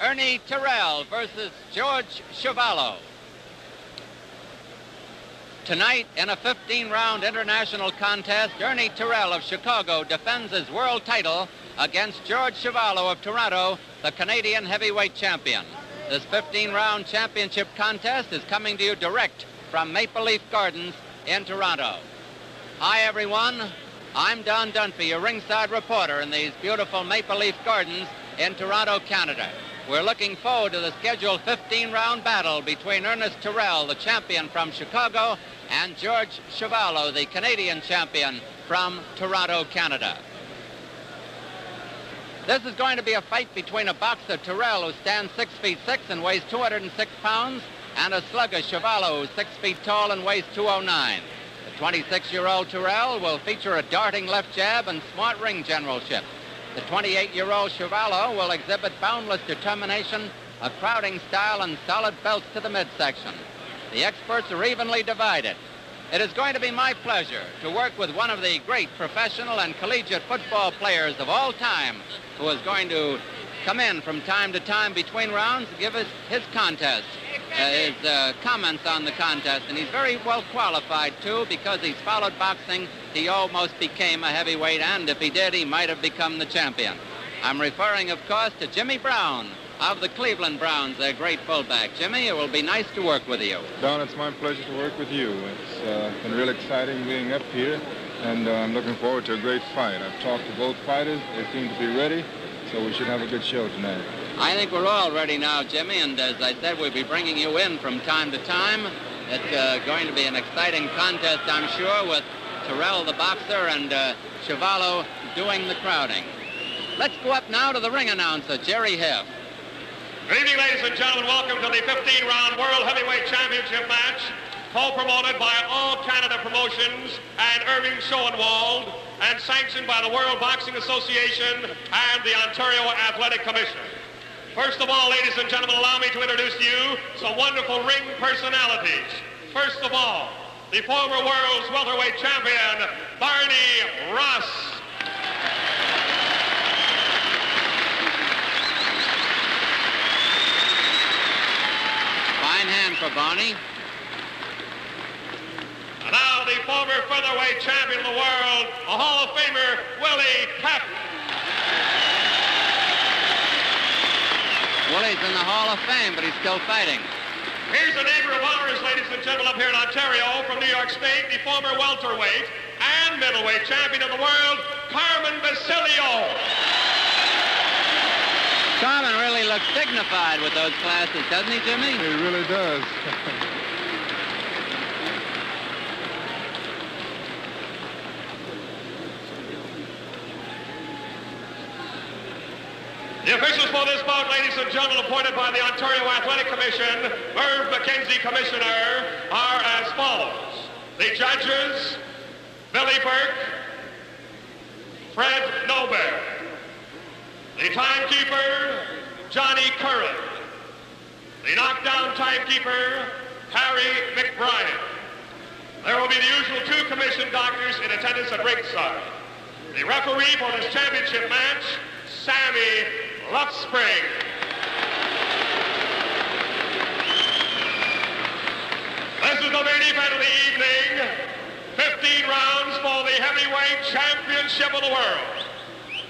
Ernie Terrell versus George Chuvalo. Tonight, in a 15-round international contest, Ernie Terrell of Chicago defends his world title against George Chuvalo of Toronto, the Canadian heavyweight champion. This 15-round championship contest is coming to you direct from Maple Leaf Gardens in Toronto. Hi, everyone. I'm Don Dunphy, your ringside reporter in these beautiful Maple Leaf Gardens in Toronto, Canada. We're looking forward to the scheduled 15-round battle between Ernest Terrell, the champion from Chicago, and George Chuvalo, the Canadian champion from Toronto, Canada. This is going to be a fight between a boxer, Terrell, who stands 6 feet 6 and weighs 206 pounds, and a slugger, Chuvalo, who's 6 feet tall and weighs 209. The 26-year-old Terrell will feature a darting left jab and smart ring generalship. The 28-year-old Chuvalo will exhibit boundless determination, a crowding style, and solid belts to the midsection. The experts are evenly divided. It is going to be my pleasure to work with one of the great professional and collegiate football players of all time, who is going to come in from time to time between rounds to give us his comments on the contest. And he's very well qualified, too, because he's followed boxing. He almost became a heavyweight, and if he did, he might have become the champion. I'm referring, of course, to Jimmy Brown of the Cleveland Browns, their great fullback. Jimmy, it will be nice to work with you. Don, it's my pleasure to work with you. It's been real exciting being up here, and I'm looking forward to a great fight. I've talked to both fighters. They seem to be ready, so we should have a good show tonight. I think we're all ready now, Jimmy, and as I said, we'll be bringing you in from time to time. It's going to be an exciting contest, I'm sure, with Terrell, the boxer, and Chuvalo doing the crowding. Let's go up now to the ring announcer, Jerry Hiff. Good evening, ladies and gentlemen. Welcome to the 15-round World Heavyweight Championship match, co-promoted by All Canada Promotions and Irving Schoenwald, and sanctioned by the World Boxing Association and the Ontario Athletic Commission. First of all, ladies and gentlemen, allow me to introduce to you some wonderful ring personalities. First of all, the former world's welterweight champion, Barney Ross. Fine hand for Barney. And now the former featherweight champion of the world, a Hall of Famer, Willie Pep. Willie's in the Hall of Fame, but he's still fighting. Here's a neighbor of ours, ladies and gentlemen, up here in Ontario, from New York State, the former welterweight and middleweight champion of the world, Carmen Basilio. Carmen really looks dignified with those glasses, doesn't he, Jimmy? He really does. The officials for this bout, ladies and gentlemen, appointed by the Ontario Athletic Commission, Merv McKenzie Commissioner, are as follows. The judges, Billy Burke, Fred Nobert. The timekeeper, Johnny Curran. The knockdown timekeeper, Harry McBride. There will be the usual 2 commission doctors in attendance at ringside. The referee for this championship match, Sammy Luftspring. This is the main event of the evening. 15 rounds for the heavyweight championship of the world.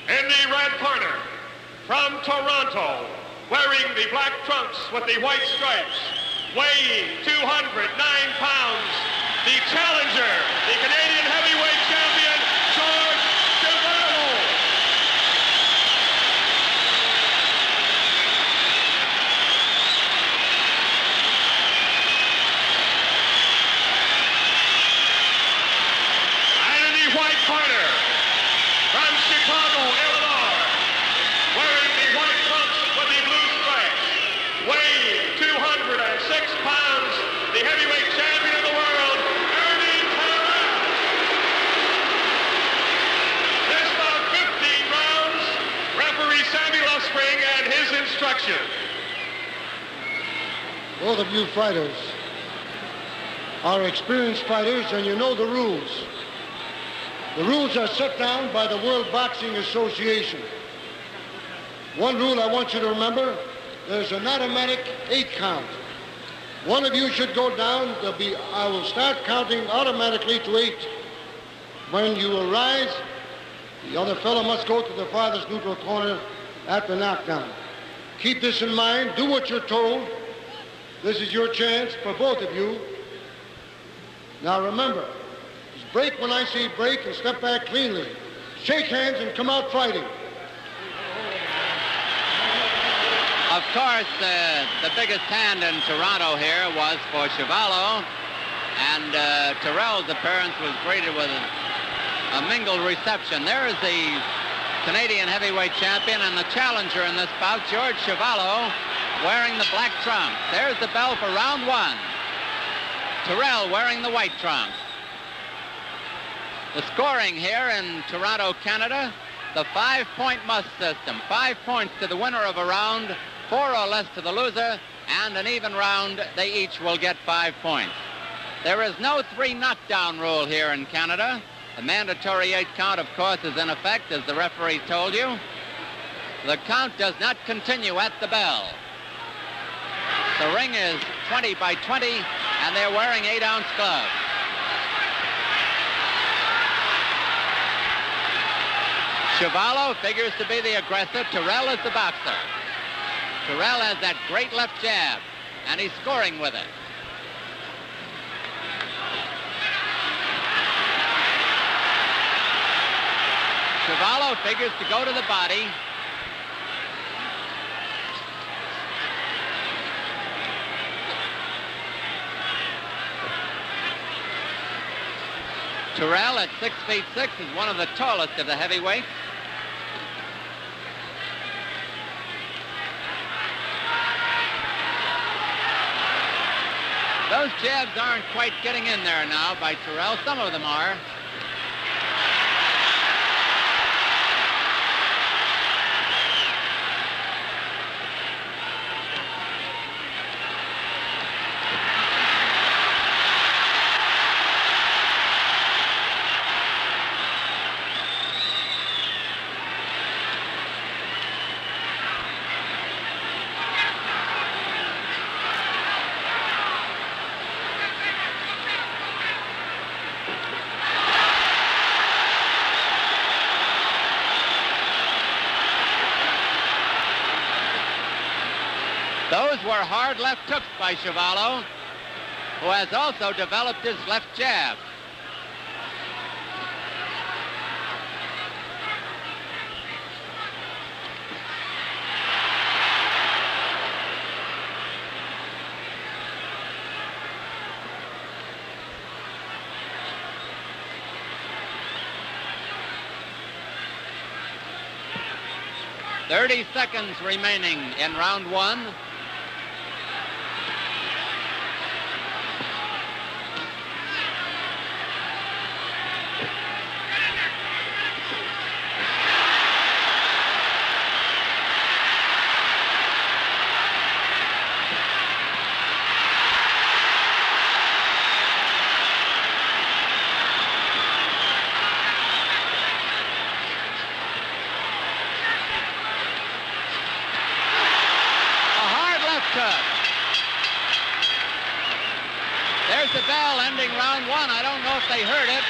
In the red corner, from Toronto, wearing the black trunks with the white stripes, weighing 209 pounds, the challenger, the Canadian heavyweight champion, George Chuvalo. And in the white corner, from Chicago, Illinois, wearing the white trunks with the blue stripes, weighing 206 pounds, the heavyweight champion of the world, Ernie Terrell. This bout 15 rounds, referee Sammy Luftspring and his instruction. Both of you fighters are experienced fighters, and you know the rules. The rules are set down by the World Boxing Association. One rule I want you to remember, there's an automatic 8 count. One of you should go down. I will start counting automatically to 8. When you will rise, the other fellow must go to the farthest neutral corner at the knockdown. Keep this in mind. Do what you're told. This is your chance for both of you. Now remember, just break when I say break and step back cleanly. Shake hands and come out fighting. Of course, the biggest hand in Toronto here was for Chuvalo, and Terrell's appearance was greeted with a mingled reception. There is the Canadian heavyweight champion and the challenger in this bout, George Chuvalo, wearing the black trunks. There's the bell for round 1. Terrell wearing the white trunks. The scoring here in Toronto, Canada, the 5-point must system. 5 points to the winner of a round, 4 or less to the loser, and an even round, they each will get 5 points. There is no 3 knockdown rule here in Canada. The mandatory 8 count, of course, is in effect, as the referee told you. The count does not continue at the bell. The ring is 20 by 20, and they're wearing 8-ounce gloves. Chuvalo figures to be the aggressor. Terrell is the boxer. Terrell has that great left jab, and he's scoring with it. Chuvalo figures to go to the body. Terrell at 6'6" is one of the tallest of the heavyweights. Those jabs aren't quite getting in there now by Terrell. Some of them are. Those were hard left hooks by Chuvalo, who has also developed his left jab. "30 seconds remaining in round 1. There's the bell ending round 1. I don't know if they heard it.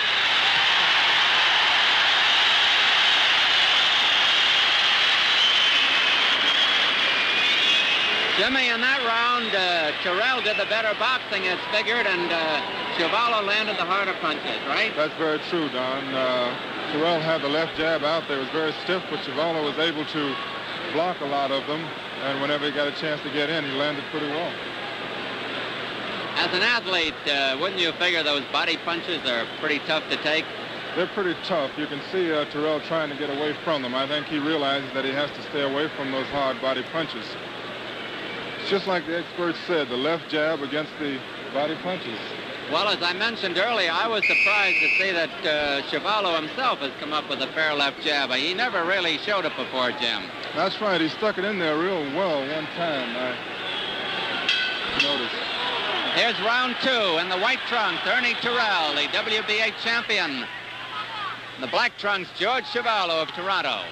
Jimmy, in that round, Terrell did the better boxing, it's figured, and Chuvalo landed the harder punches, right? That's very true, Don. Terrell had the left jab out there. It was very stiff, but Chuvalo was able to block a lot of them, and whenever he got a chance to get in, he landed pretty well. As an athlete, wouldn't you figure those body punches are pretty tough to take? They're pretty tough. You can see Terrell trying to get away from them. I think he realizes that he has to stay away from those hard body punches. It's just like the experts said, the left jab against the body punches. Well, as I mentioned earlier, I was surprised to see that Chuvalo himself has come up with a fair left jab. He never really showed it before, Jim. That's right. He stuck it in there real well one time, I noticed. Here's round 2 in the white trunks, Ernie Terrell, the WBA champion. In the black trunks, George Chuvalo of Toronto.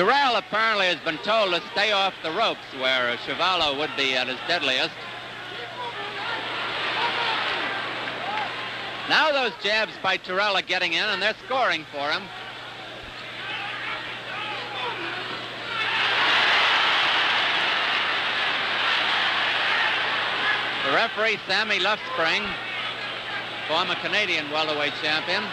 Terrell apparently has been told to stay off the ropes where Chuvalo would be at his deadliest. Now those jabs by Terrell are getting in, and they're scoring for him. The referee, Sammy Luftspring, former Canadian welterweight champion.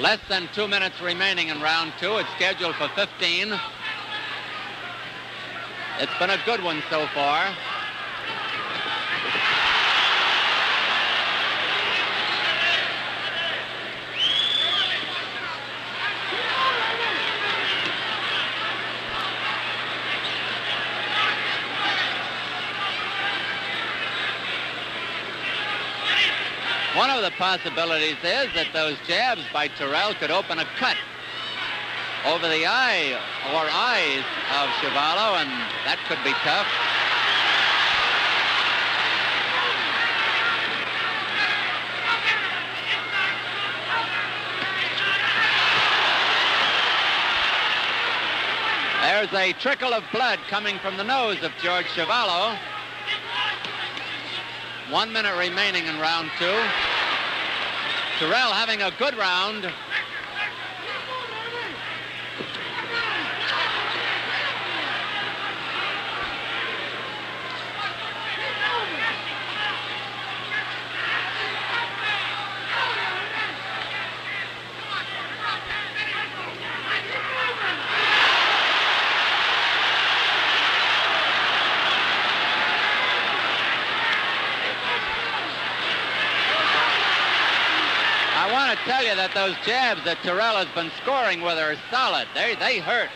Less than 2 minutes remaining in round 2. It's scheduled for 15. It's been a good one so far. One of the possibilities is that those jabs by Terrell could open a cut over the eye or eyes of Chuvalo, and that could be tough. There's a trickle of blood coming from the nose of George Chuvalo. 1 minute remaining in round 2. Terrell having a good round. I want to tell you that those jabs that Terrell has been scoring with are solid. They hurt.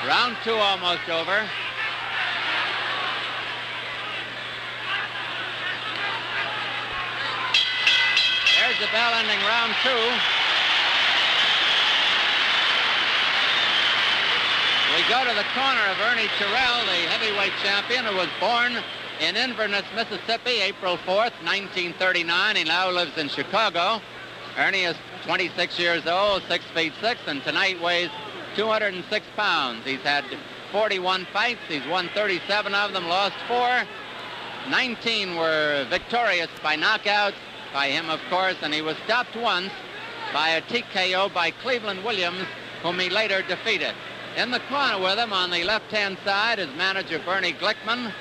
Round 2 almost over. There's the bell ending round 2. We go to the corner of Ernie Terrell, the heavyweight champion who was born in Inverness, Mississippi, April 4th, 1939. He now lives in Chicago. Ernie is 26 years old, 6 feet 6, and tonight weighs 206 pounds. He's had 41 fights. He's won 37 of them, lost 4. 19 were victorious by knockouts, by him, of course, and he was stopped once by a TKO by Cleveland Williams, whom he later defeated. In the corner with him on the left-hand side is manager Bernie Glickman.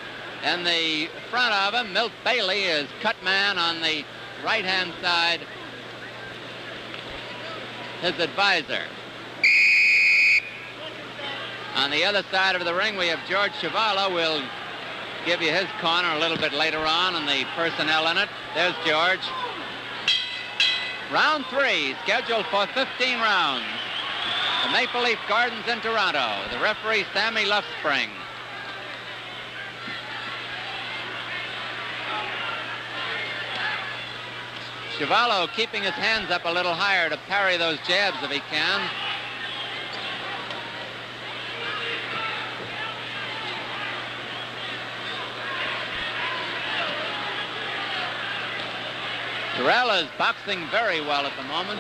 In the front of him, Milt Bailey is cut man. On the right-hand side, his advisor. On the other side of the ring, we have George Chuvalo. We'll give you his corner a little bit later on and the personnel in it. There's George. Round 3, scheduled for 15 rounds. The Maple Leaf Gardens in Toronto. The referee, Sammy Luftspring. Chuvalo keeping his hands up a little higher to parry those jabs if he can. Terrell is boxing very well at the moment.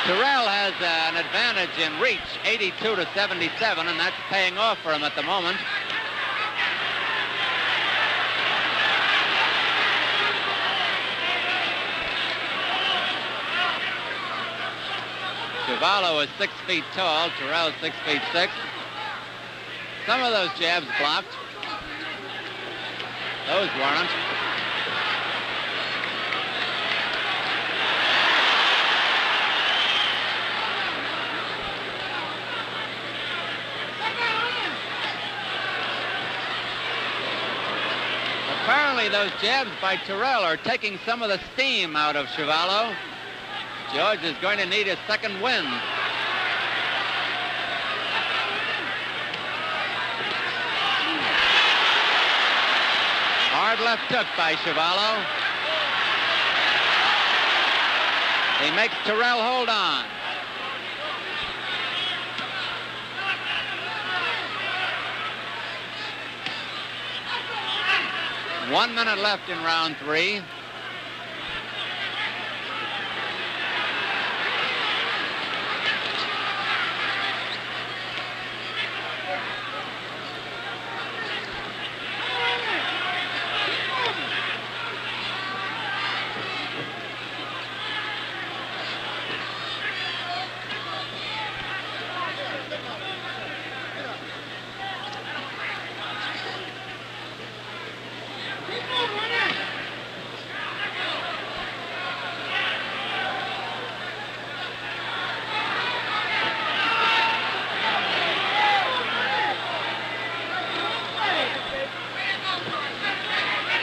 Terrell has an advantage in reach, 82 to 77, and that's paying off for him at the moment. Chuvalo is 6 feet tall. Terrell is 6 feet 6. Some of those jabs blocked. Those weren't. Apparently those jabs by Terrell are taking some of the steam out of Chuvalo. George is going to need his second win. Hard left hook by Chuvalo. He makes Terrell hold on. One minute left in round 3.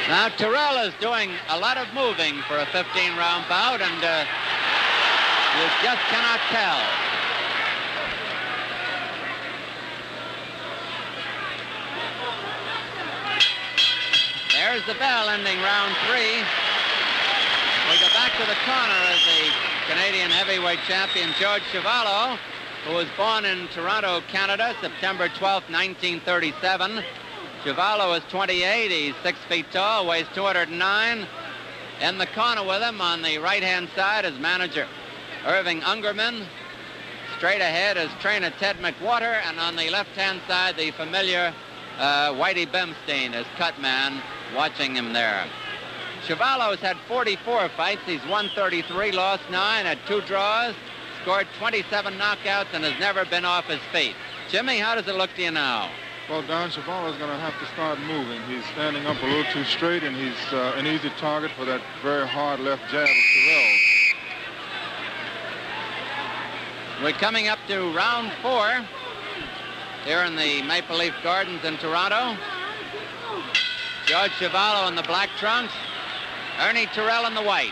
Now Terrell is doing a lot of moving for a 15-round bout, and you just cannot tell. There's the bell ending round 3. We go back to the corner as the Canadian heavyweight champion George Chuvalo, who was born in Toronto, Canada, September 12, 1937. Chuvalo is 28. He's 6 feet tall, weighs 209. In the corner with him on the right-hand side is manager Irving Ungerman. Straight ahead is trainer Ted McWhorter, and on the left-hand side, the familiar Whitey Bemstein as cut man, watching him there. Chuvalo's had 44 fights. He's won 33, lost 9, had 2 draws, scored 27 knockouts, and has never been off his feet. Jimmy, how does it look to you now? Well, Don, Chuvalo's going to have to start moving. He's standing up a little too straight, and he's an easy target for that very hard left jab of Terrell. We're coming up to round 4 here in the Maple Leaf Gardens in Toronto. George Chuvalo in the black trunks, Ernie Terrell in the white.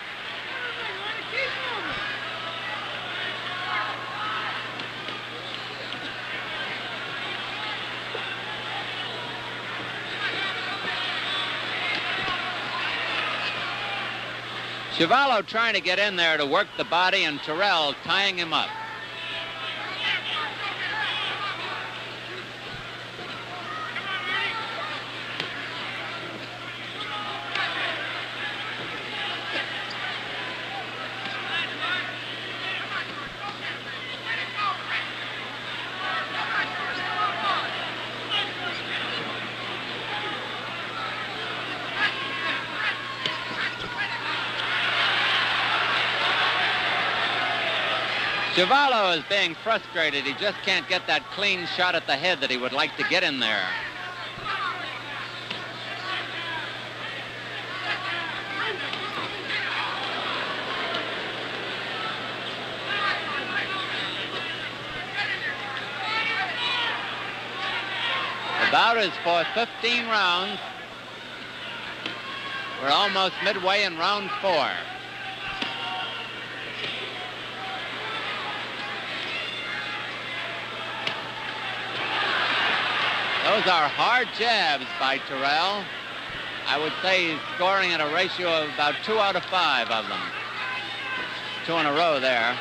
Chuvalo trying to get in there to work the body, and Terrell tying him up. Chuvalo is being frustrated. He just can't get that clean shot at the head that he would like to get in there. The bout is for 15 rounds. We're almost midway in round 4. Those are hard jabs by Terrell. I would say he's scoring at a ratio of about 2 out of 5 of them. 2 in a row there.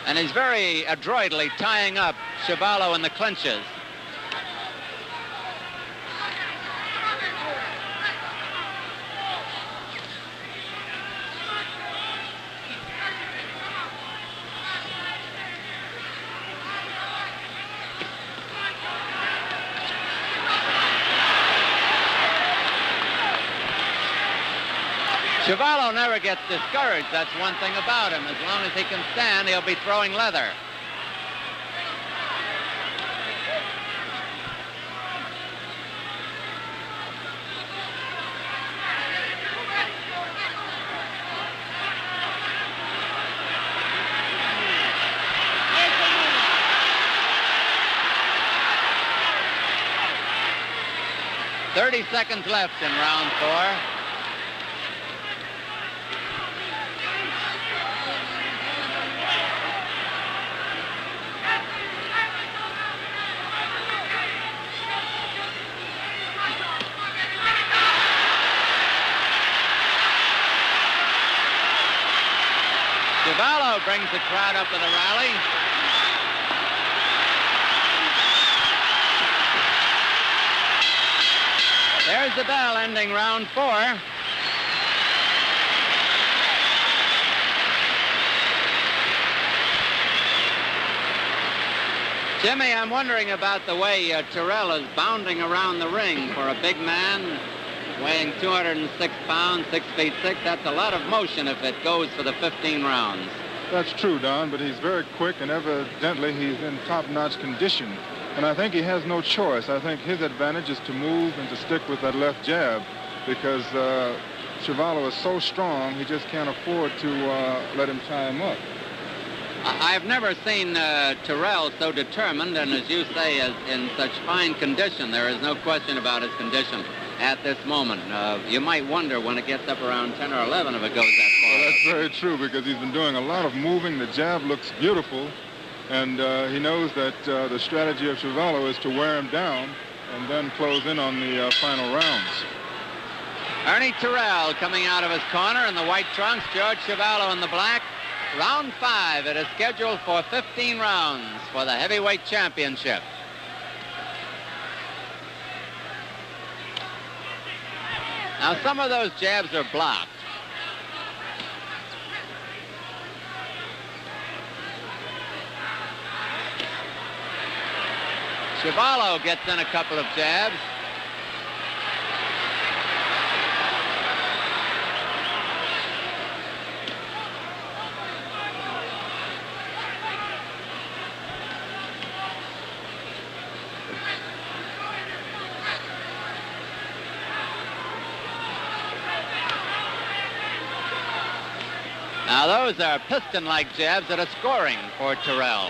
And he's very adroitly tying up Chuvalo in the clinches. Chuvalo never gets discouraged. That's one thing about him. As long as he can stand, he'll be throwing leather. 30 seconds left in round 4. Chuvalo brings the crowd up with a rally. There's the bell ending round 4. Jimmy, I'm wondering about the way Terrell is bounding around the ring. For a big man weighing 206 pounds, 6 feet 6, that's a lot of motion if it goes for the 15 rounds. That's true, Don, but he's very quick, and evidently he's in top-notch condition. And I think he has no choice. I think his advantage is to move and to stick with that left jab, because Chuvalo is so strong, he just can't afford to let him tie him up. I've never seen Terrell so determined, and as you say, in such fine condition. There is no question about his condition at this moment. You might wonder when it gets up around 10 or 11 if it goes that far. Well, that's very true, because he's been doing a lot of moving. The jab looks beautiful, and he knows that the strategy of Chuvalo is to wear him down and then close in on the final rounds. Ernie Terrell coming out of his corner in the white trunks, George Chuvalo in the black. Round 5, it is scheduled for 15 rounds for the heavyweight championship. Now, some of those jabs are blocked. Chuvalo gets in a couple of jabs. Now, those are piston-like jabs that are scoring for Terrell.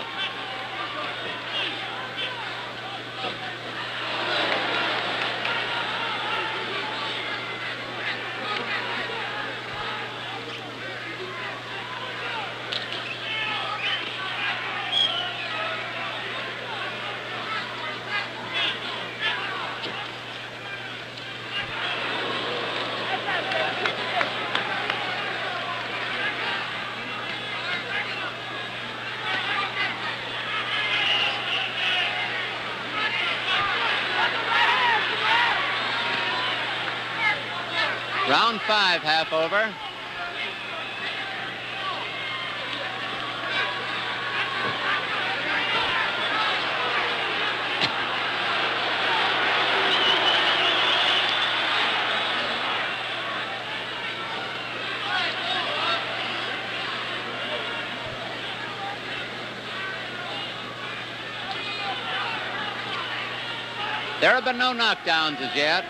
Round 5, half over. There have been no knockdowns as yet.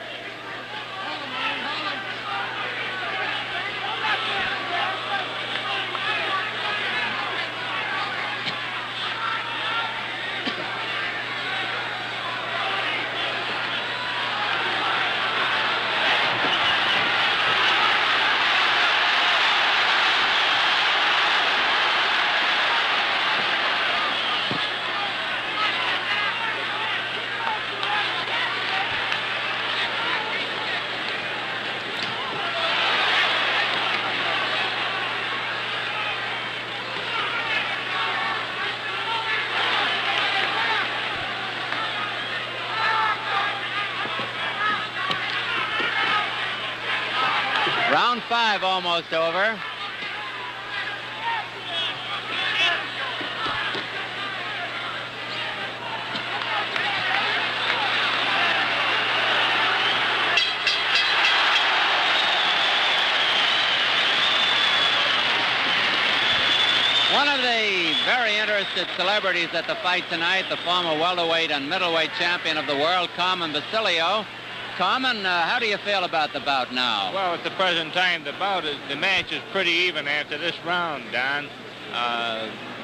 Round 5 almost over. One of the very interested celebrities at the fight tonight, the former welterweight and middleweight champion of the world, Carmen Basilio. Carmen, how do you feel about the bout now? Well, at the present time, the match is pretty even after this round, Don.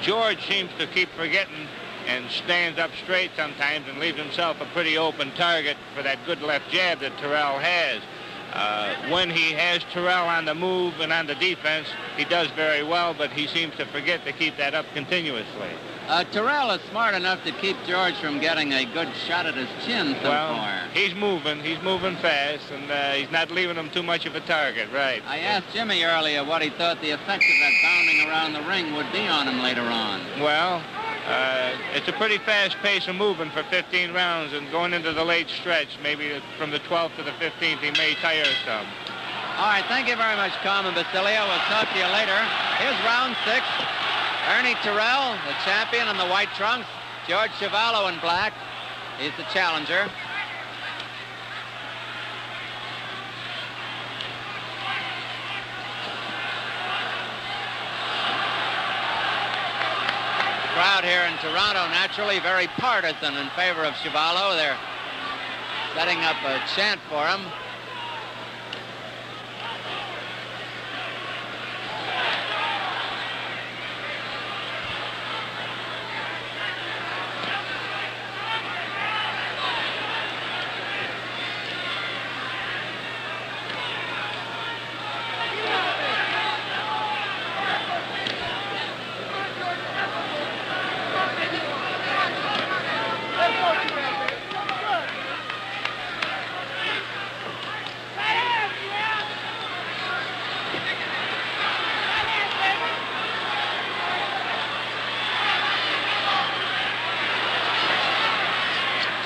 George seems to keep forgetting and stands up straight sometimes and leaves himself a pretty open target for that good left jab that Terrell has. When he has Terrell on the move and on the defense, he does very well, but he seems to forget to keep that up continuously. Terrell is smart enough to keep George from getting a good shot at his chin so far. He's moving fast, and he's not leaving him too much of a target, right. I asked Jimmy earlier what he thought the effect of that bounding around the ring would be on him later on. Well, it's a pretty fast pace of moving for 15 rounds, and going into the late stretch, maybe from the 12th to the 15th, he may tire some. All right, thank you very much, Carmen Basilio. We'll talk to you later. Here's round 6. Ernie Terrell, the champion in the white trunks. George Chuvalo in black. He's the challenger. Crowd here in Toronto, naturally very partisan in favor of Chuvalo. They're setting up a chant for him.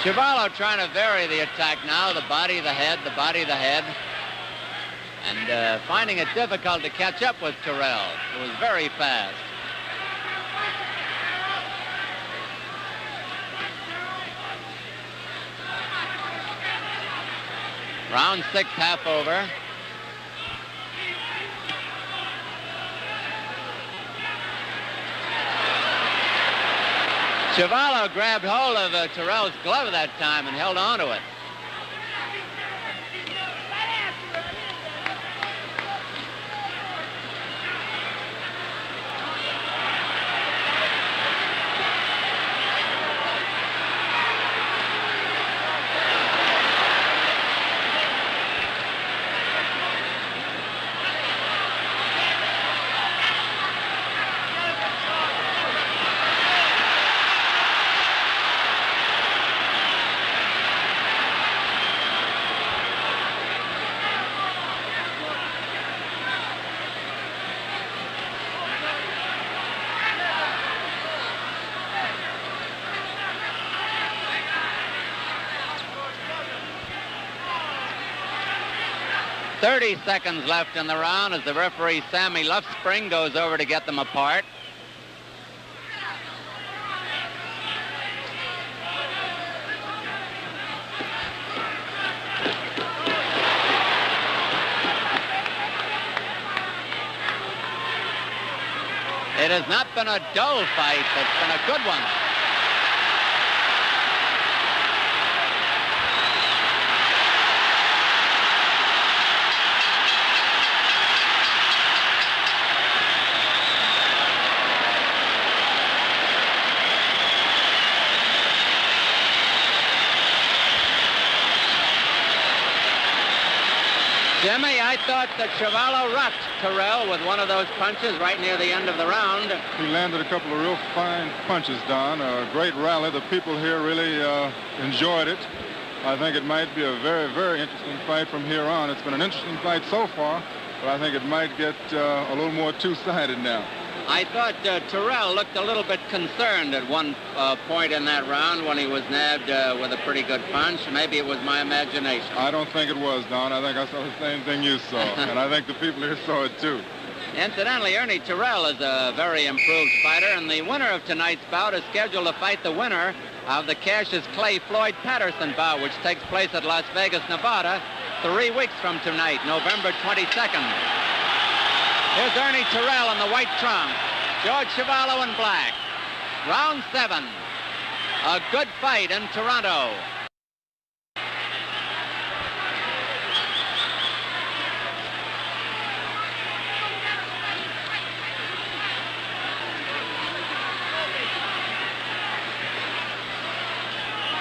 Chuvalo trying to vary the attack now, the body, the head, the body, the head. And finding it difficult to catch up with Terrell, who was very fast. Round 6, half over. Chuvalo grabbed hold of Terrell's glove that time and held on to it. .30 seconds left in the round as the referee Sammy Luftspring goes over to get them apart. It has not been a dull fight, it's been a good one. Jimmy, I thought that Chuvalo rocked Terrell with one of those punches right near the end of the round. He landed a couple of real fine punches, Don. A great rally. The people here really enjoyed it. I think it might be a very, very interesting fight from here on. It's been an interesting fight so far, but I think it might get a little more two-sided now. I thought Terrell looked a little bit concerned at one point in that round when he was nabbed with a pretty good punch. Maybe it was my imagination. I don't think it was, Don. I think I saw the same thing you saw, and I think the people here saw it too. Incidentally, Ernie Terrell is a very improved fighter, and the winner of tonight's bout is scheduled to fight the winner of the Cassius Clay Floyd Patterson bout, which takes place at Las Vegas, Nevada, 3 weeks from tonight, November 22nd. Here's Ernie Terrell in the white trunks, George Chuvalo in black. Round 7. A good fight in Toronto.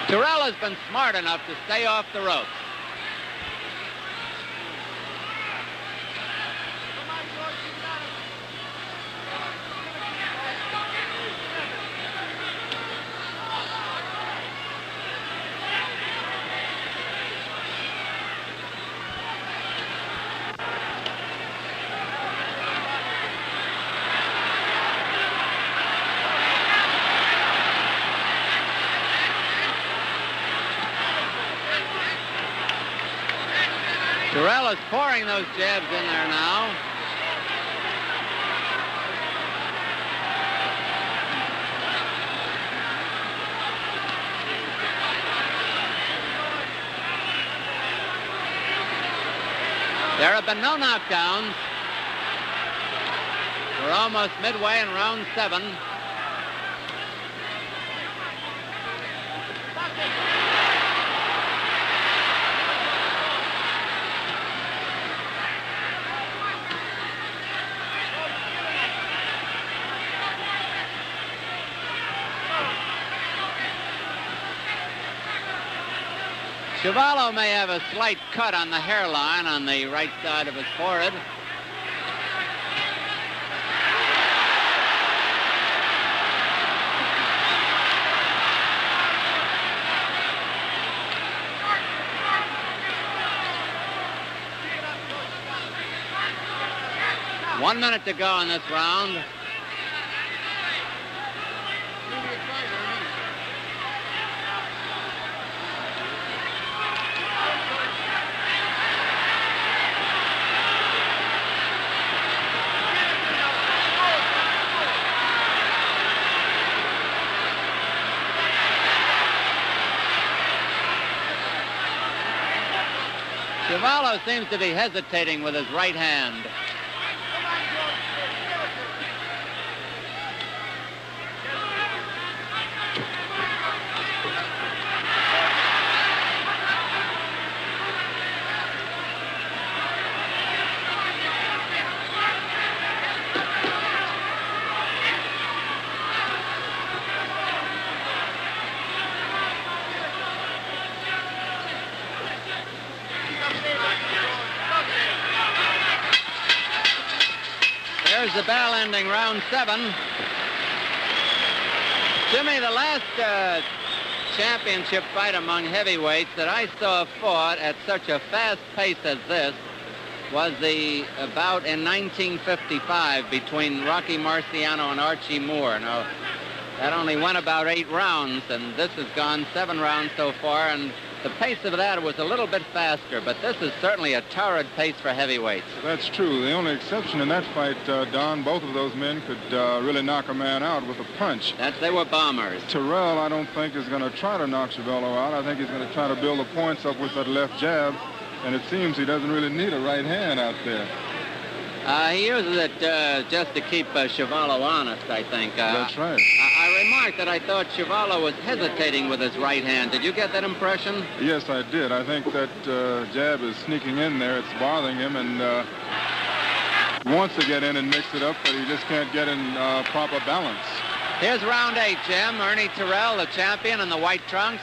Terrell has been smart enough to stay off the ropes. Terrell is pouring those jabs in there now. There have been no knockdowns. We're almost midway in round 7. Chuvalo may have a slight cut on the hairline on the right side of his forehead. One minute to go in this round. Chuvalo seems to be hesitating with his right hand. There's the bell ending round 7. Jimmy, the last championship fight among heavyweights that I saw fought at such a fast pace as this was the bout in 1955 between Rocky Marciano and Archie Moore. Now, that only went about 8 rounds, and this has gone 7 rounds so far, and the pace of that was a little bit faster, but this is certainly a torrid pace for heavyweights. That's true. The only exception in that fight, Don, both of those men could really knock a man out with a punch. They were bombers. Terrell, I don't think, is going to try to knock Chuvalo out. I think he's going to try to build the points up with that left jab, and it seems he doesn't really need a right hand out there. He uses it just to keep Chuvalo honest, I think. That's right. I remarked that I thought Chuvalo was hesitating with his right hand. Did you get that impression? Yes, I did. I think that jab is sneaking in there. It's bothering him, and he wants to get in and mix it up, but he just can't get in proper balance. Here's round 8, Jim. Ernie Terrell, the champion in the white trunks.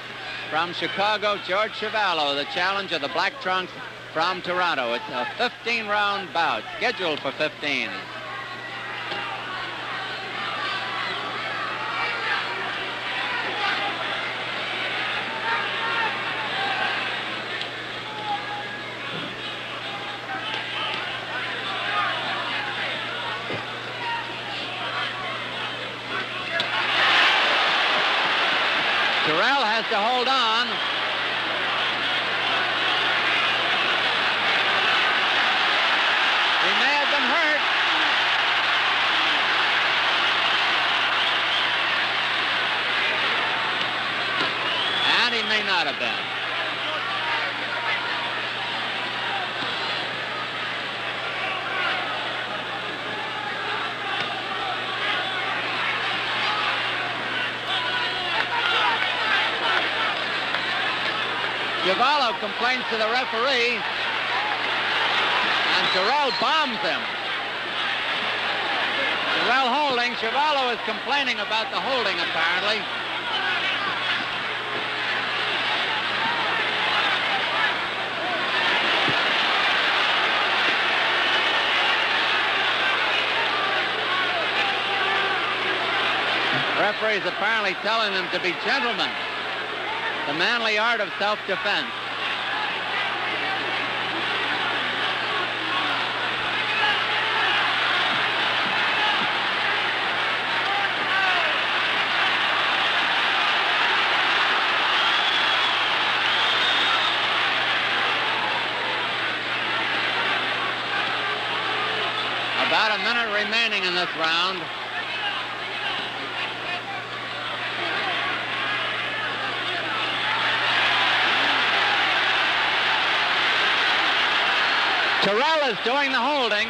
From Chicago, George Chuvalo, the challenger, the black trunks from Toronto. It's a 15-round bout, scheduled for 15. Terrell has to hold on. He may have been hurt. And he may not have been. Chuvalo complains to the referee, and Terrell bombs him. Terrell holding. Chuvalo is complaining about the holding, apparently. referee is apparently telling them to be gentlemen. The manly art of self-defense. About a minute remaining in this round. Terrell is doing the holding.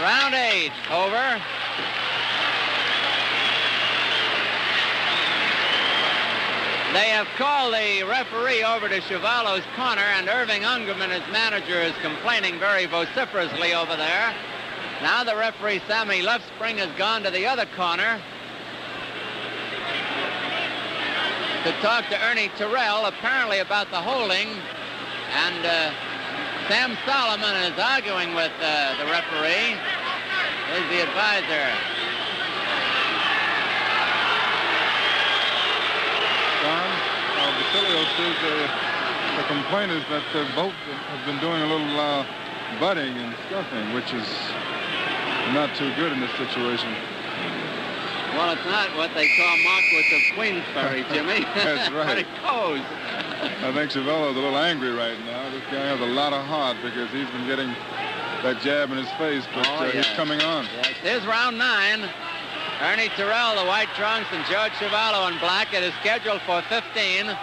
Round 8, over. They have called the referee over to Chuvalo's corner, and Irving Ungerman, his manager, is complaining very vociferously over there. Now the referee, Sammy Luftspring, has gone to the other corner to talk to Ernie Terrell, apparently about the holding, and Sam Solomon is arguing with the referee. Here's the advisor. Don, Basilio says the complaint is that both have been doing a little butting and scuffing, which is not too good in this situation. Well, it's not what they call Marquis of Queensberry, Jimmy. That's right. But it goes. I think Chuvalo's a little angry right now. This guy has a lot of heart because he's been getting that jab in his face, but he's coming on. Yes. Here's round 9. Ernie Terrell, the white trunks, and George Chuvalo in black. It is scheduled for 15.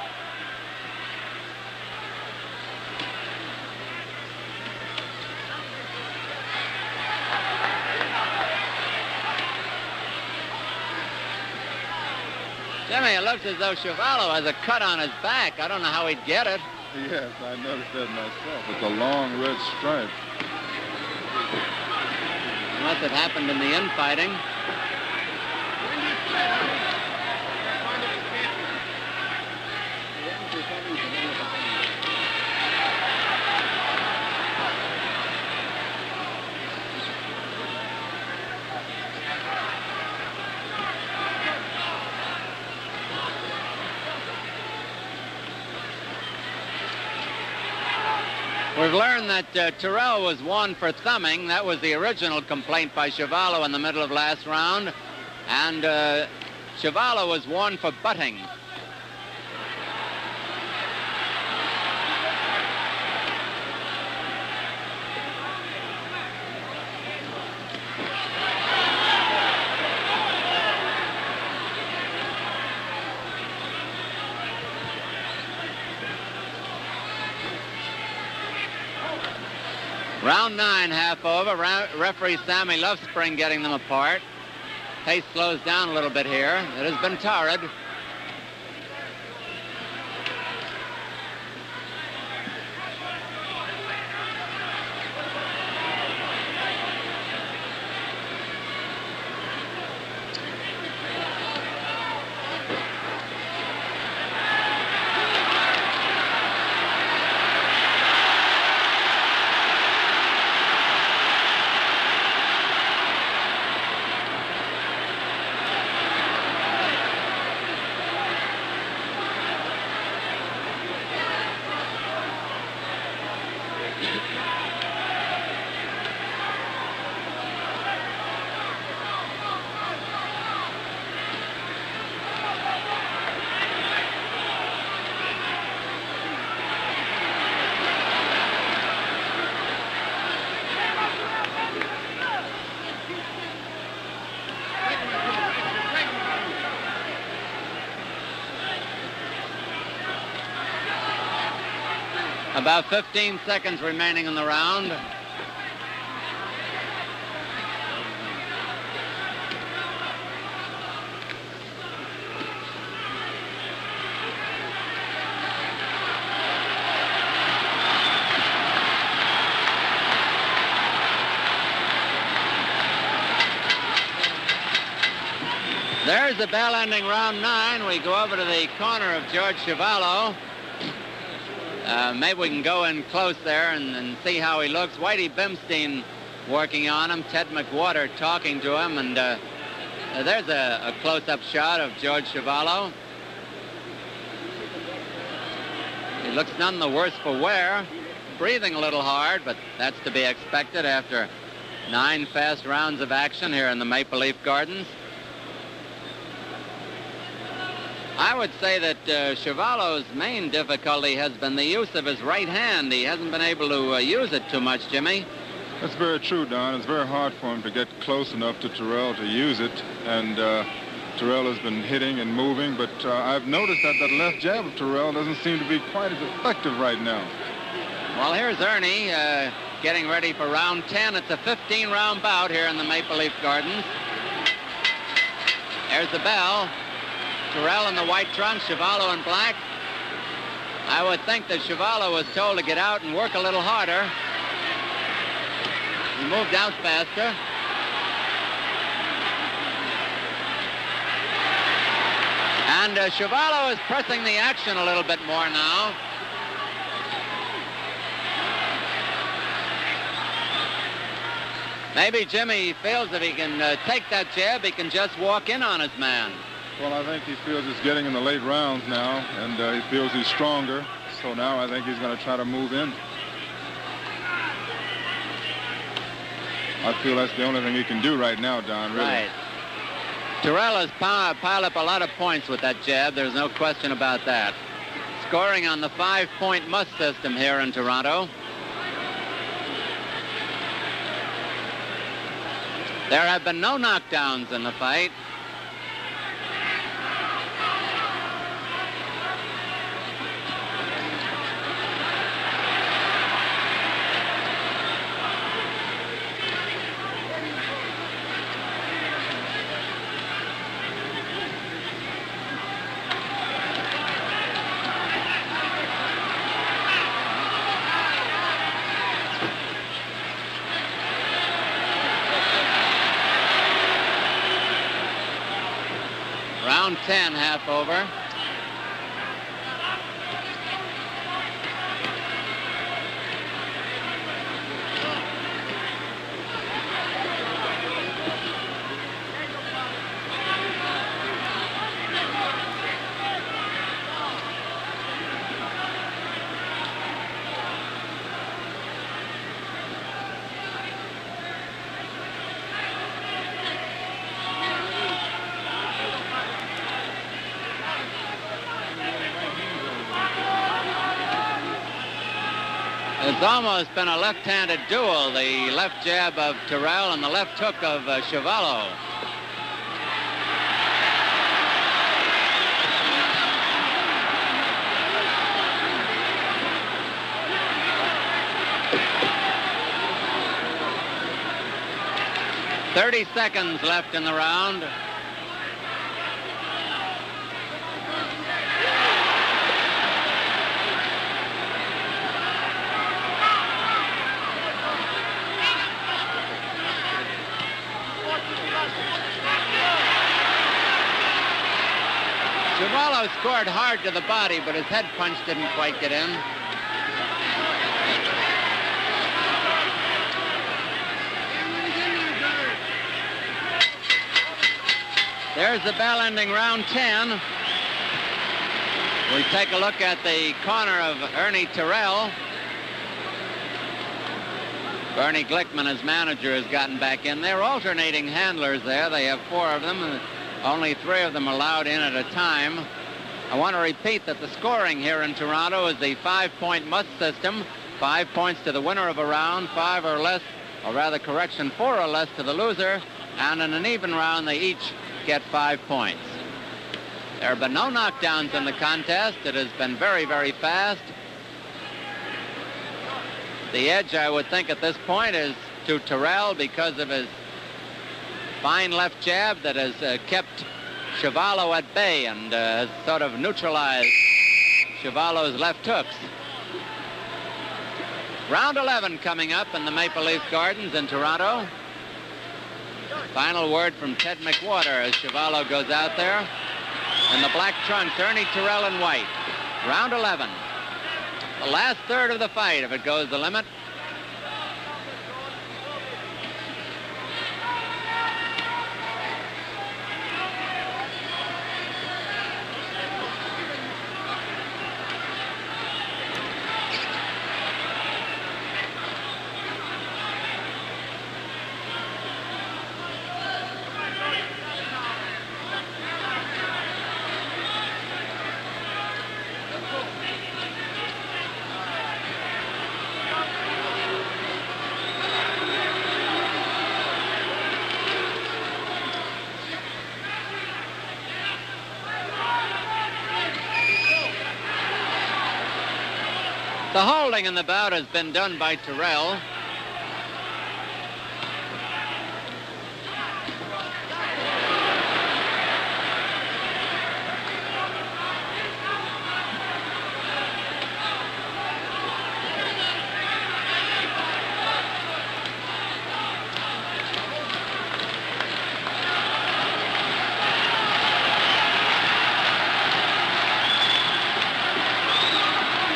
Jimmy, it looks as though Chuvalo has a cut on his back. I don't know how he'd get it. Yes, I noticed that myself. It's a long red stripe. Unless it happened in the infighting. We've learned that Terrell was one for thumbing. That was the original complaint by Chuvalo in the middle of last round. And Chuvalo was one for butting. Round 9, half over. Referee Sammy Luftspring getting them apart. Pace slows down a little bit here. It has been torrid. About 15 seconds remaining in the round. There's the bell ending round 9. We go over to the corner of George Chuvalo. Maybe we can go in close there and see how he looks. Whitey Bimstein working on him. Ted McWhorter talking to him. And there's a close-up shot of George Chuvalo. He looks none the worse for wear. Breathing a little hard, but that's to be expected after 9 fast rounds of action here in the Maple Leaf Gardens. I would say that Chuvalo's main difficulty has been the use of his right hand. He hasn't been able to use it too much, Jimmy. That's very true, Don. It's very hard for him to get close enough to Terrell to use it. And Terrell has been hitting and moving, but I've noticed that that left jab of Terrell doesn't seem to be quite as effective right now. Well, here's Ernie getting ready for round 10. It's a 15-round bout here in the Maple Leaf Gardens. There's the bell. Terrell in the white trunks, Chuvalo in black. I would think that Chuvalo was told to get out and work a little harder. He moved out faster. And Chuvalo is pressing the action a little bit more now. Maybe Jimmy feels if he can take that jab, he can just walk in on his man. Well, I think he feels it's getting in the late rounds now, and he feels he's stronger. So now I think he's going to try to move in. I feel that's the only thing he can do right now, Don, really. Right. Terrell has piled up a lot of points with that jab. There's no question about that. Scoring on the 5-point must system here in Toronto. There have been no knockdowns in the fight. Round 10, half over. It's almost been a left-handed duel, the left jab of Terrell and the left hook of Chuvalo. "30 seconds left in the round. Chuvalo scored hard to the body, but his head punch didn't quite get in. There's the bell ending round 10. We take a look at the corner of Ernie Terrell. Bernie Glickman, his manager, has gotten back in. They're alternating handlers there. They have 4 of them, and only 3 of them allowed in at a time. I want to repeat that the scoring here in Toronto is the 5-point must system. 5 points to the winner of a round, 5 or less, or rather correction, 4 or less to the loser. And in an even round, they each get 5 points. There have been no knockdowns in the contest. It has been very, very fast. The edge, I would think, at this point is to Terrell because of his fine left jab that has kept Chuvalo at bay and has sort of neutralized Chuvalo's left hooks. Round 11 coming up in the Maple Leaf Gardens in Toronto. Final word from Ted McWhorter as Chuvalo goes out there. In the black trunks, Ernie Terrell in white. Round 11. The last third of the fight if it goes the limit. The holding in the bout has been done by Terrell.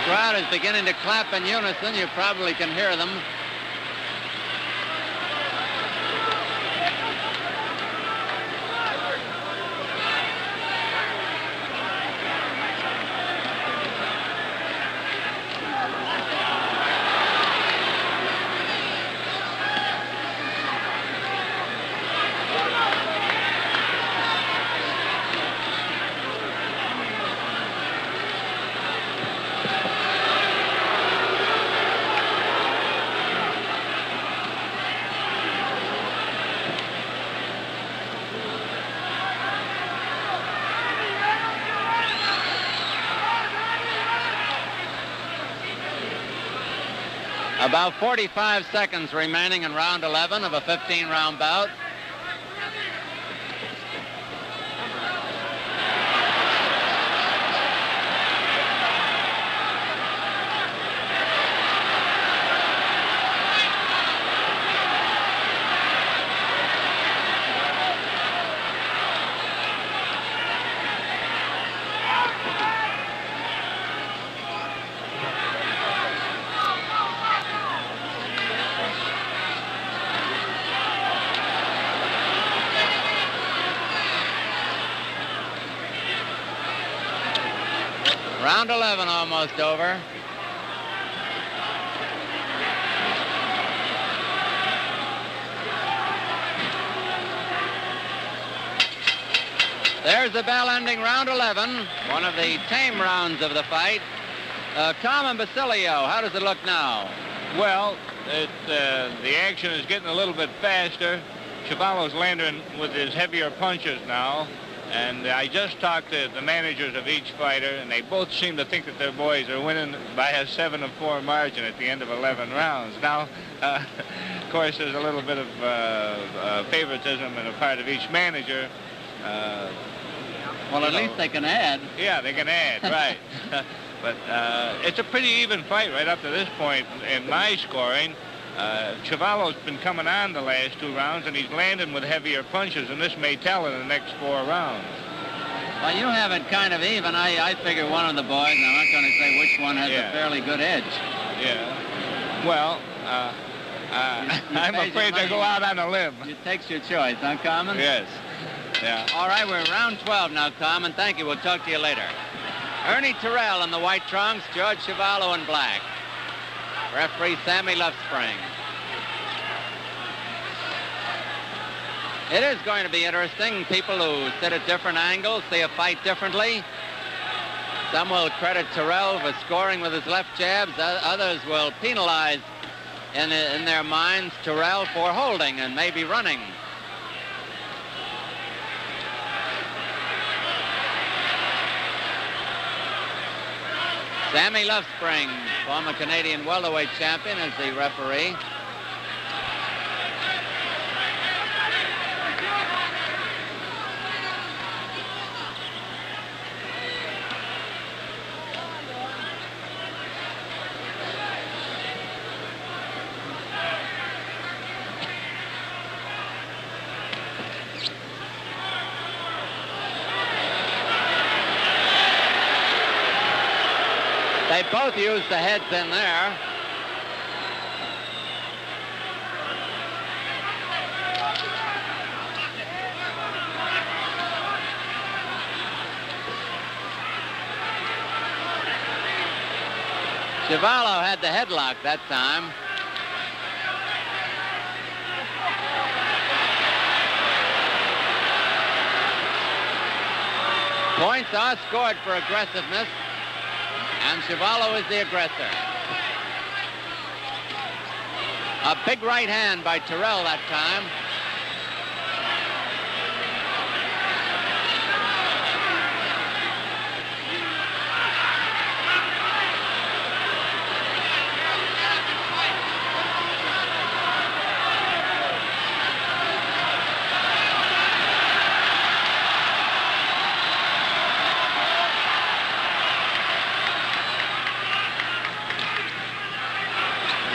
Crowd is beginning to clap in unison. You probably can hear them. About 45 seconds remaining in round 11 of a 15-round bout. Round 11 almost over. There's the bell ending round 11, one of the tame rounds of the fight. Carmen Basilio, how does it look now? Well, the action is getting a little bit faster. Chuvalo's landing with his heavier punches now. And I just talked to the managers of each fighter, and they both seem to think that their boys are winning by a 7-4 margin at the end of 11 rounds. Now, of course, there's a little bit of favoritism on the part of each manager. Well, at least they can add. Yeah, they can add, right. But it's a pretty even fight right up to this point in my scoring. Chuvalo's been coming on the last 2 rounds, and he's landing with heavier punches, and this may tell in the next 4 rounds. Well, you have it kind of even. I figure one of the boys, and I'm not going to say which one, has a fairly good edge. Yeah. Well, I'm afraid to go out on a limb. It takes your choice, huh, Carmen? Yes. Yeah. All right, we're round 12 now, Carmen. Thank you. We'll talk to you later. Ernie Terrell in the white trunks, George Chuvalo in black. Referee Sammy Luftspring. It is going to be interesting. People who sit at different angles see a fight differently. Some will credit Terrell for scoring with his left jabs. Others will penalize in their minds Terrell for holding and maybe running. Sammy Luftspring, former Canadian welterweight champion, is the referee. They both used the heads in there. Chuvalo had the headlock that time. Points are scored for aggressiveness. And Chuvalo is the aggressor. A big right hand by Terrell that time.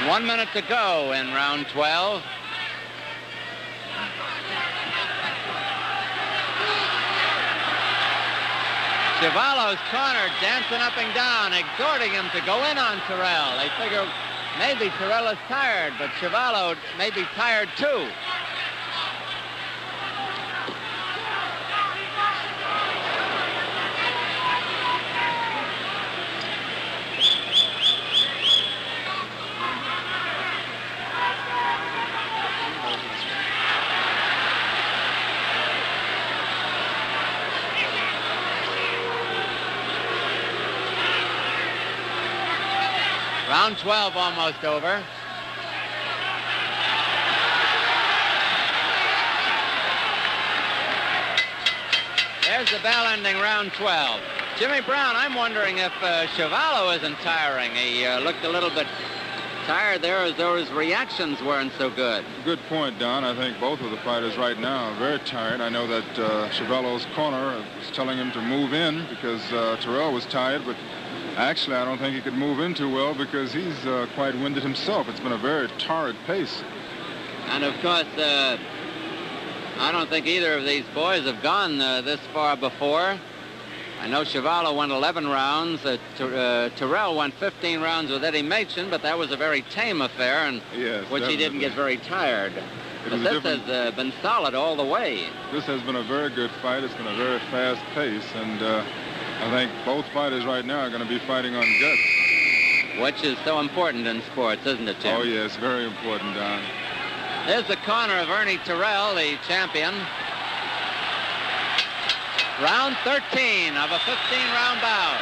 One minute to go in round 12. Chuvalo's corner dancing up and down, exhorting him to go in on Terrell. They figure maybe Terrell is tired, but Chuvalo may be tired too. Round 12 almost over. There's the bell ending round 12. Jimmy Brown, I'm wondering if Chuvalo isn't tiring. He looked a little bit tired there, as though his reactions weren't so good. Good point, Don. I think both of the fighters right now are very tired. I know that Chuvalo's corner was telling him to move in because Terrell was tired, but actually, I don't think he could move in too well because he's quite winded himself. It's been a very torrid pace. And, of course, I don't think either of these boys have gone this far before. I know Chuvalo went 11 rounds. Terrell went 15 rounds with Eddie Machen, but that was a very tame affair in which he didn't get very tired. But this has been solid all the way. This has been a very good fight. It's been a very fast pace, and I think both fighters right now are going to be fighting on guts. Which is so important in sports, isn't it, Jim? Oh, yes, very important, Don. There's the corner of Ernie Terrell, the champion. Round 13 of a 15-round bout.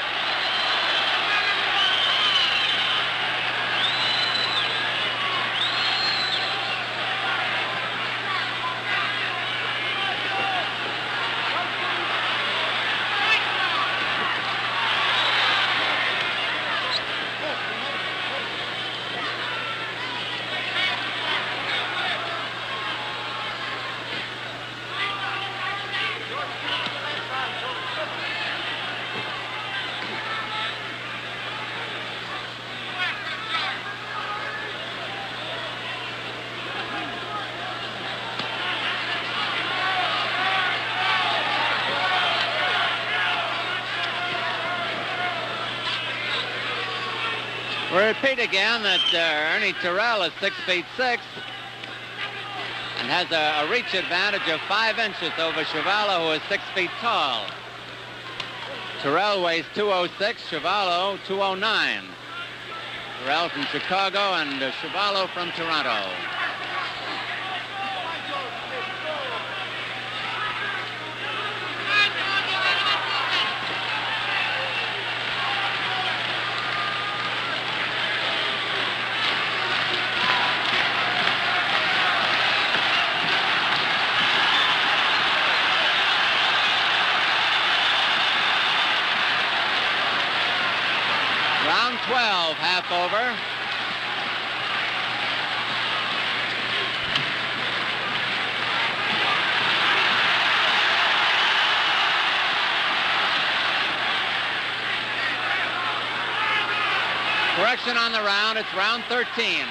We'll repeat again that Ernie Terrell is 6'6" and has a reach advantage of 5 inches over Chuvalo, who is 6 feet tall. Terrell weighs 206, Chuvalo 209. Terrell from Chicago and Chuvalo from Toronto. Round 12, half over. Correction on the round, it's round 13.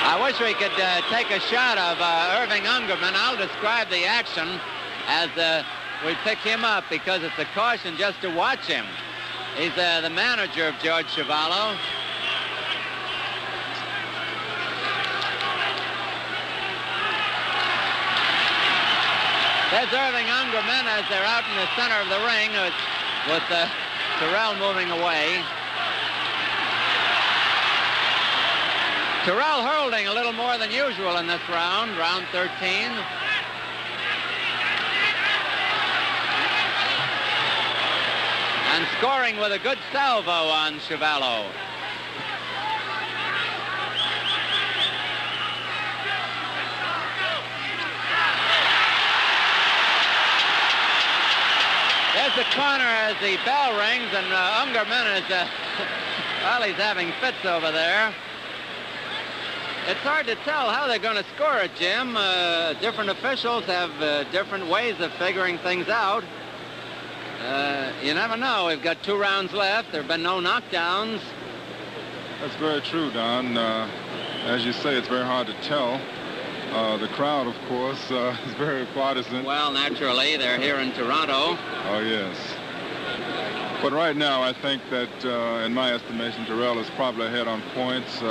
I wish we could take a shot of Irving Ungerman. I'll describe the action as we pick him up because it's a caution just to watch him. He's the manager of George Chuvalo. There's Irving Ungerman as they're out in the center of the ring with Terrell moving away. Terrell holding a little more than usual in this round, round 13. And scoring with a good salvo on Chuvalo. There's the corner as the bell rings, and Ungerman is, well, he's having fits over there. It's hard to tell how they're going to score it, Jim. Different officials have different ways of figuring things out. You never know. We've got 2 rounds left. There have been no knockdowns. That's very true, Don. As you say, it's very hard to tell. The crowd, of course, is very partisan. Well, naturally, they're here in Toronto. Oh, yes. But right now, I think that, in my estimation, Terrell is probably ahead on points.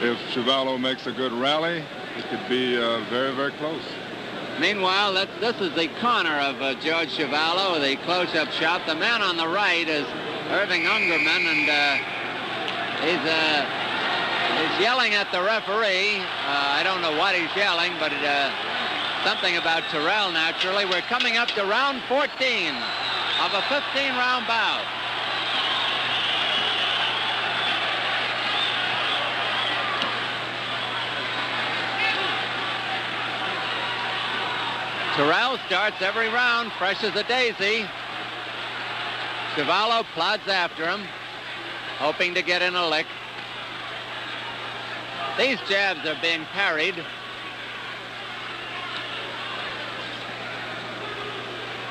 If Chuvalo makes a good rally, it could be very, very close. Meanwhile, this is the corner of George Chuvalo, the close-up shot. The man on the right is Irving Ungerman, and he's yelling at the referee. I don't know what he's yelling, but something about Terrell, naturally. We're coming up to round 14 of a 15-round bout. Terrell starts every round, fresh as a daisy. Chuvalo plods after him, hoping to get in a lick. These jabs are being parried.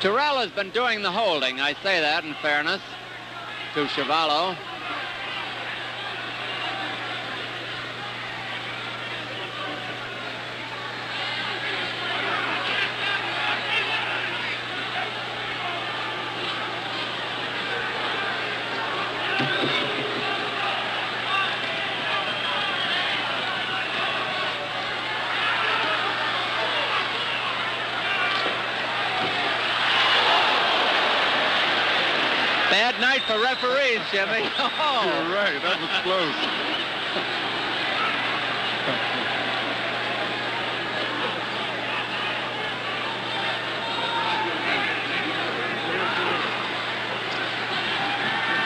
Terrell has been doing the holding, I say that in fairness to Chuvalo. Bad night for referees, Jimmy. Oh. You're right. That was close.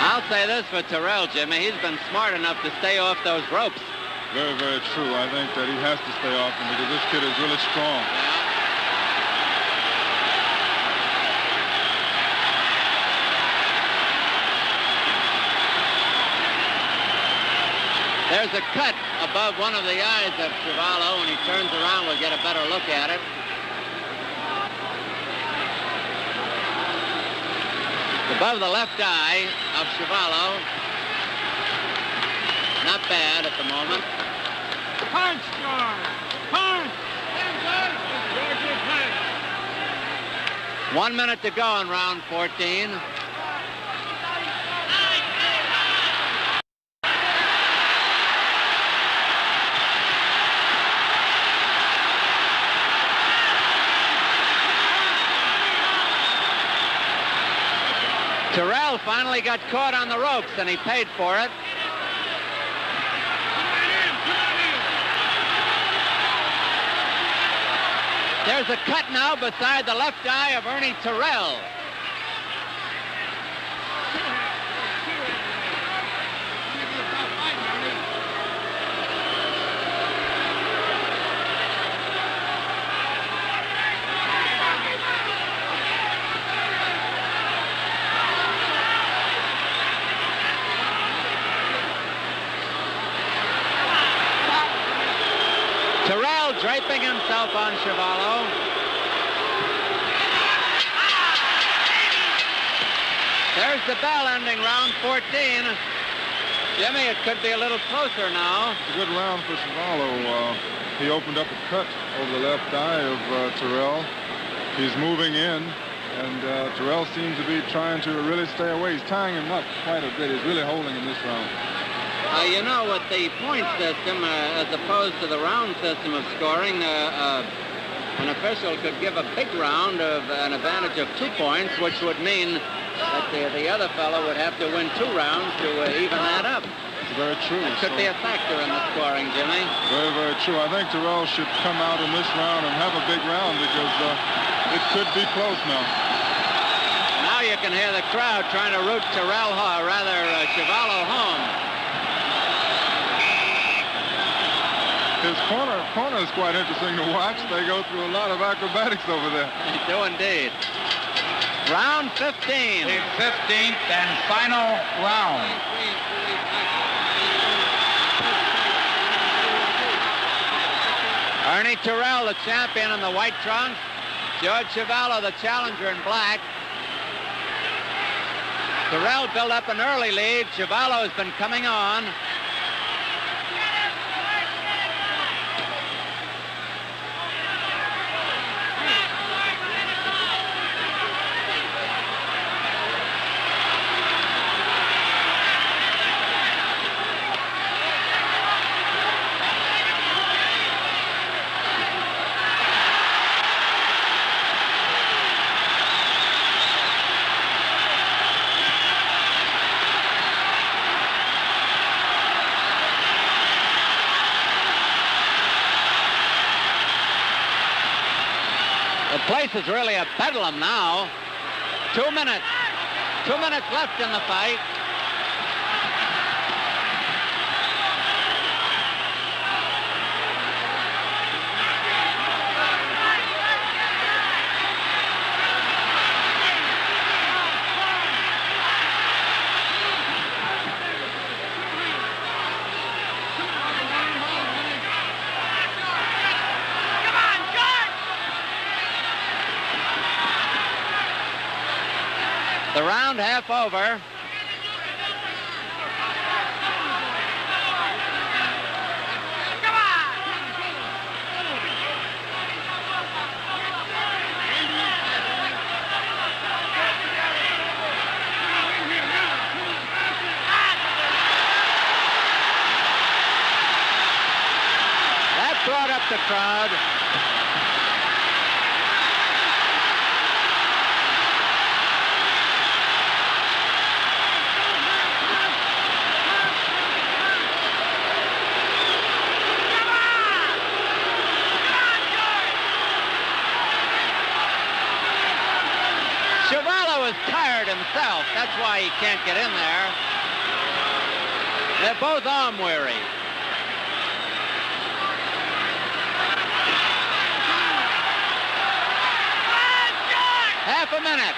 I'll say this for Terrell, Jimmy. He's been smart enough to stay off those ropes. Very, very true. I think that he has to stay off them because this kid is really strong. Yeah. There's a cut above one of the eyes of Chuvalo. When he turns around, we'll get a better look at it. Above the left eye of Chuvalo. Not bad at the moment. Punch, George! Punch! 1 minute to go in round 14. Terrell finally got caught on the ropes, and he paid for it. There's a cut now beside the left eye of Ernie Terrell. keeping himself on Chuvalo. There's the bell ending round 14. Jimmy, it could be a little closer now. It's a good round for Chuvalo. He opened up a cut over the left eye of Terrell. He's moving in, and Terrell seems to be trying to really stay away. He's tying him up quite a bit. He's really holding him this round. You know, with the point system, as opposed to the round system of scoring, an official could give a big round of an advantage of 2 points, which would mean that the other fellow would have to win 2 rounds to even that up. It's very true. It could be a factor in the scoring, Jimmy. Very, very true. I think Terrell should come out in this round and have a big round because it could be close now. Now you can hear the crowd trying to root Terrell, Chuvalo home. His corner is quite interesting to watch. They go through a lot of acrobatics over there. They do indeed. Round 15. The 15th and final round. Ernie Terrell, the champion in the white trunks. George Chuvalo, the challenger in black. Terrell built up an early lead. Chuvalo has been coming on. The place is really a bedlam now. 2 minutes. 2 minutes left in the fight. The round half over. That brought up the crowd. Chuvalo is tired himself. That's why he can't get in there. They're both arm weary. Half a minute.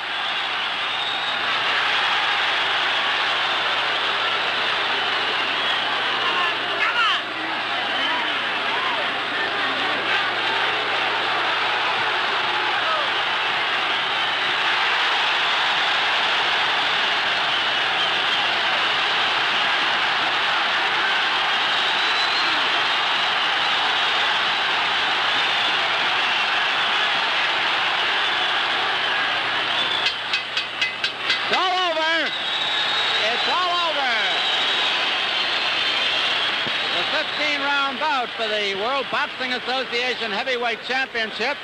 Bout for the World Boxing Association Heavyweight Championship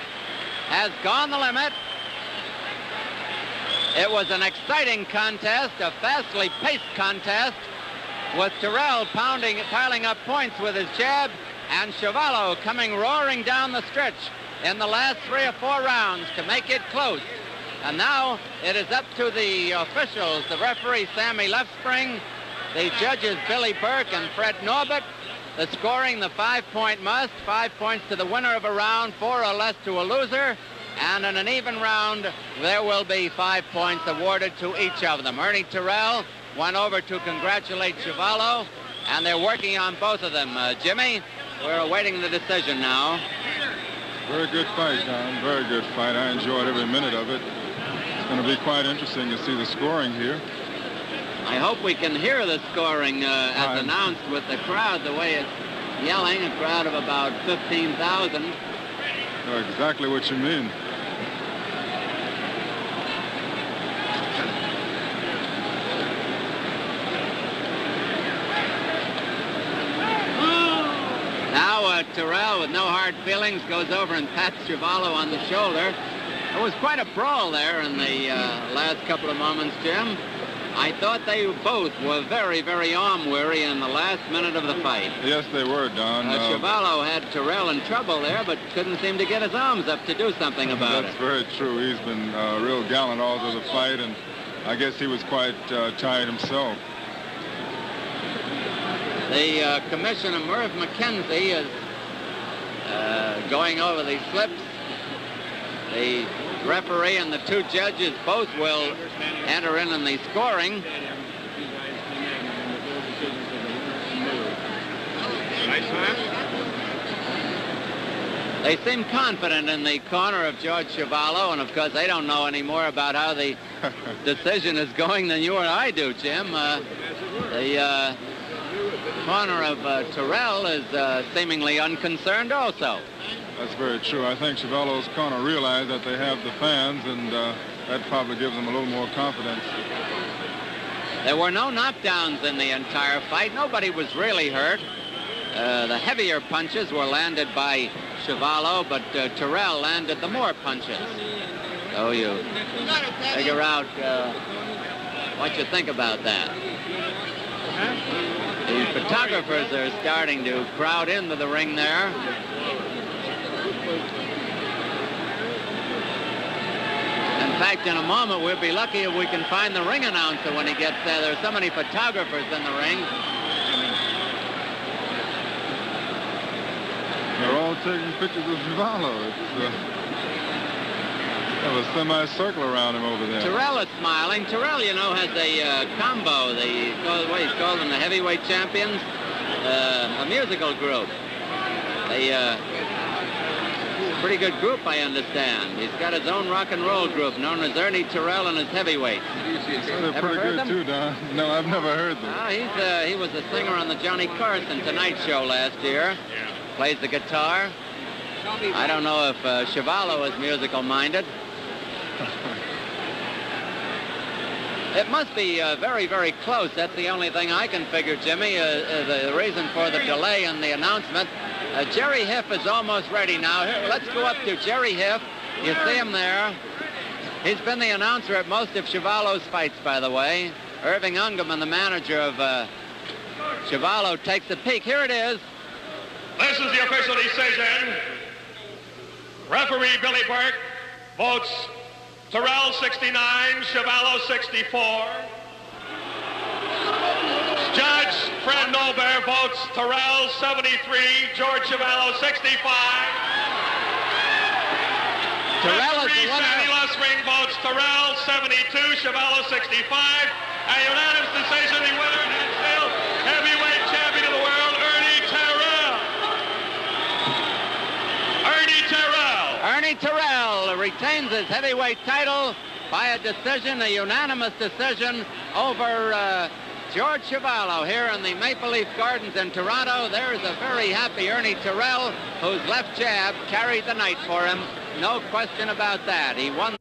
has gone the limit. It was an exciting contest, a fastly paced contest, with Terrell piling up points with his jab, and Chuvalo coming roaring down the stretch in the last 3 or 4 rounds to make it close. And now it is up to the officials, the referee Sammy Luftspring, the judges Billy Burke and Fred Nobert, the scoring the 5-point must, 5 points to the winner of a round, 4 or less to a loser, and in an even round there will be 5 points awarded to each of them. Ernie Terrell went over to congratulate Chuvalo, and they're working on both of them. Jimmy, we're awaiting the decision now. Very good fight, Don. Very good fight. I enjoyed every minute of it. It's going to be quite interesting to see the scoring here. I hope we can hear the scoring as announced with the crowd, the way it's yelling, a crowd of about 15,000. Exactly what you mean. Now Terrell, with no hard feelings, goes over and pats Chuvalo on the shoulder. There was quite a brawl there in the last couple of moments, Jim. I thought they both were very, very arm-weary in the last minute of the fight. Yes, they were, Don. Chuvalo had Terrell in trouble there, but couldn't seem to get his arms up to do something about That's very true. He's been real gallant all through the fight, and I guess he was quite tired himself. The Commissioner, Merv McKenzie, is going over the slips. The referee and the two judges both will enter in the scoring. They seem confident in the corner of George Chuvalo, and of course they don't know any more about how the decision is going than you or I do, Jim. The corner of Terrell is seemingly unconcerned also. That's very true. I think Chuvalo's corner realized that they have the fans, and that probably gives them a little more confidence. There were no knockdowns in the entire fight. Nobody was really hurt. The heavier punches were landed by Chuvalo, but Terrell landed the more punches. So you figure out what you think about that. The photographers are starting to crowd into the ring there. In fact, in a moment, we'll be lucky if we can find the ring announcer when he gets there. There are so many photographers in the ring. They're all taking pictures of Chuvalo. Have a semicircle around him over there. Terrell is smiling. Terrell, you know, has a combo. He's called them the heavyweight champions, a musical group. Pretty good group, I understand. He's got his own rock and roll group known as Ernie Terrell and his heavyweights. They're pretty good too, Don. No, I've never heard them. He was a singer on the Johnny Carson Tonight Show last year. Plays the guitar. I don't know if Chuvalo is musical minded. It must be very, very close. That's the only thing I can figure, Jimmy. The reason for the delay in the announcement. Jerry Hiff is almost ready now. Here, let's go up to Jerry Hiff. You see him there. He's been the announcer at most of Chuvalo's fights, by the way. Irving Ungerman, the manager of Chuvalo, takes a peek. Here it is. This is the official decision. Referee Billy Burke votes Terrell 69, Chuvalo 64. Judge Fred Nobert votes Terrell 73, George Chuvalo 65. Referee Sandy Luftspring votes Terrell 72, Chuvalo 65. A unanimous decision, the winner is still heavyweight champion of the world, Ernie Terrell. Ernie Terrell. Ernie Terrell retains his heavyweight title by a decision, a unanimous decision over George Chuvalo here in the Maple Leaf Gardens in Toronto. There's a very happy Ernie Terrell, whose left jab carried the night for him. No question about that. He won.